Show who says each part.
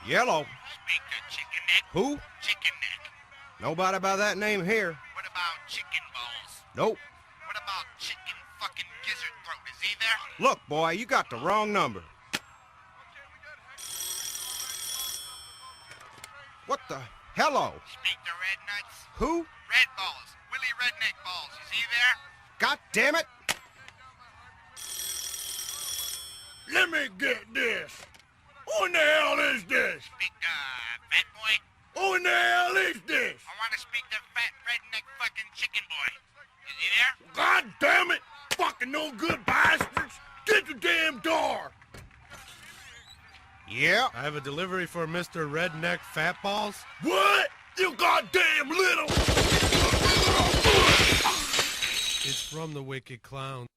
Speaker 1: Yellow.
Speaker 2: Speak to Chicken Neck.
Speaker 1: Who?
Speaker 2: Chicken Neck.
Speaker 1: Nobody by that name here.
Speaker 2: What about Chicken Balls?
Speaker 1: Nope.
Speaker 2: What about Chicken fucking Gizzard Throat? Is he there?
Speaker 1: Look, boy, you got the wrong number. What the? Hello.
Speaker 2: Speak to Red Nuts.
Speaker 1: Who?
Speaker 2: Red Balls. Willie Redneck Balls. Is he there?
Speaker 1: God damn it.
Speaker 3: Let me get this. Who in the hell is this?
Speaker 2: Speak to Fat Boy.
Speaker 3: Who in the hell is this?
Speaker 2: I want to speak to Fat Redneck fucking Chicken Boy. Is he there?
Speaker 3: God damn it! Fucking no good bastards! Get the damn door!
Speaker 1: Yeah.
Speaker 4: I have a delivery for Mr. Redneck Fat Balls.
Speaker 3: What? You goddamn little...
Speaker 4: It's from the Wicked Clowns.